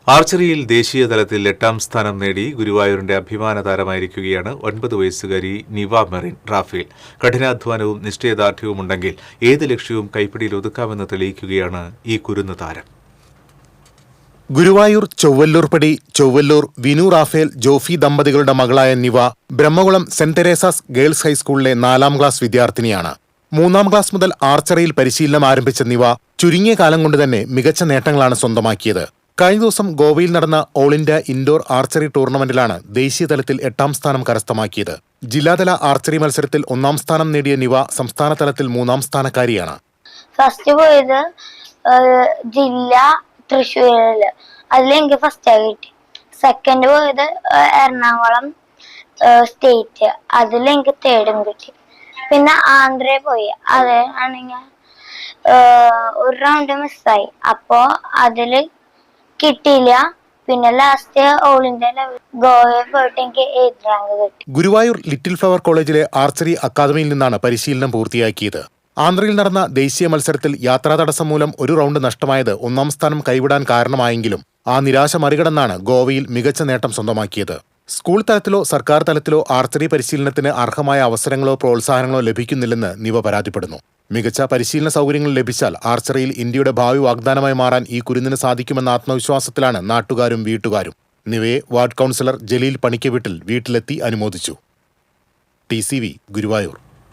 ആർച്ചറിയിൽ ദേശീയ തലത്തിൽ 8ാം സ്ഥാനം നേടി ഗുരുവായൂരിന്റെ അഭിമാന താരമായിരിക്കുകയാണ് 9 വയസ്സുകാരി നിവ മെറിൻ റാഫേൽ. കഠിനാധ്വാനവും നിശ്ചയദാർഢ്യവും ഉണ്ടെങ്കിൽ ഏത് ലക്ഷ്യവും കൈപ്പിടിയിൽ ഒതുക്കാമെന്ന് തെളിയിക്കുകയാണ് ഈ കുരുന്നു താരം. ഗുരുവായൂർ ചൊവ്വല്ലൂർ വിനു റാഫേൽ ജോഫി ദമ്പതികളുടെ മകളായ നിവ ബ്രഹ്മകുളം സെന്റ് തെരേസാസ് ഗേൾസ് ഹൈസ്കൂളിലെ 4ാം ക്ലാസ് വിദ്യാർത്ഥിനിയാണ്. 3ാം ക്ലാസ് മുതൽ ആർച്ചറിയിൽ പരിശീലനം ആരംഭിച്ച നിവ ചുരുങ്ങിയ കാലം കൊണ്ട് തന്നെ മികച്ച നേട്ടങ്ങളാണ് സ്വന്തമാക്കിയത്. കഴിഞ്ഞ ദിവസം ഗോവയിൽ നടന്ന ഓൾ ഇന്ത്യ ഇൻഡോർ ആർച്ചറി ടൂർണമെന്റിലാണ് ദേശീയ തലത്തിൽ 8ാം സ്ഥാനം കരസ്ഥമാക്കിയത്. ജില്ലാതല ആർച്ചറി മത്സരത്തിൽ 1ാം സ്ഥാനം നേടിയ നിവ സംസ്ഥാന തലത്തിൽ 3ാം സ്ഥാനക്കാരിയാണ്. ഫസ്റ്റ് പോയത് ജില്ല തൃശ്ശൂരില്, അതിലെനിക്ക് ഫസ്റ്റ് ആയി കിട്ടി. സെക്കൻഡ് പോയത് എറണാകുളം സ്റ്റേറ്റ്, അതിലെനിക്ക് തേർഡും കിട്ടി. പിന്നെ ആന്ധ്രയിൽ പോയി, അത് ആണെങ്കിൽ ഒരു റൗണ്ട് മിസ്സായി, അപ്പോ അതില് കിട്ടിയില്ല. പിന്നെ ലാസ്റ്റ് ഓൾ ഇന്ത്യ ലെവൽ ഗോവയിൽ പോയിട്ട് എനിക്ക് 8th റാങ്ക് കിട്ടി. ഗുരുവായൂർ ലിറ്റിൽ ഫ്ലവർ കോളേജിലെ ആർച്ചറി അക്കാദമിയിൽ നിന്നാണ് പരിശീലനം പൂർത്തിയാക്കിയത്. ആന്ധ്രയിൽ നടന്ന ദേശീയ മത്സരത്തിൽ യാത്രാ തടസ്സം മൂലം ഒരു റൗണ്ട് നഷ്ടമായത് 1ാം സ്ഥാനം കൈവിടാൻ കാരണമായെങ്കിലും ആ നിരാശ മറികടന്നാണ് ഗോവയിൽ മികച്ച നേട്ടം സ്വന്തമാക്കിയത്. സ്കൂൾ തലത്തിലോ സർക്കാർ തലത്തിലോ ആർച്ചറി പരിശീലനത്തിന് അർഹമായ അവസരങ്ങളോ പ്രോത്സാഹനങ്ങളോ ലഭിക്കുന്നില്ലെന്ന് നിവ പരാതിപ്പെടുന്നു. മികച്ച പരിശീലന സൗകര്യങ്ങൾ ലഭിച്ചാൽ ആർച്ചറിയിൽ ഇന്ത്യയുടെ ഭാവി വാഗ്ദാനമായി മാറാൻ ഈ കുരുന്നിന് സാധിക്കുമെന്ന ആത്മവിശ്വാസത്തിലാണ് നാട്ടുകാരും വീട്ടുകാരും. നിവയെ വാർഡ് കൗൺസിലർ ജലീൽ പണിക്കവീട്ടിൽ വീട്ടിലെത്തി അനുമോദിച്ചു. TCV ഗുരുവായൂർ.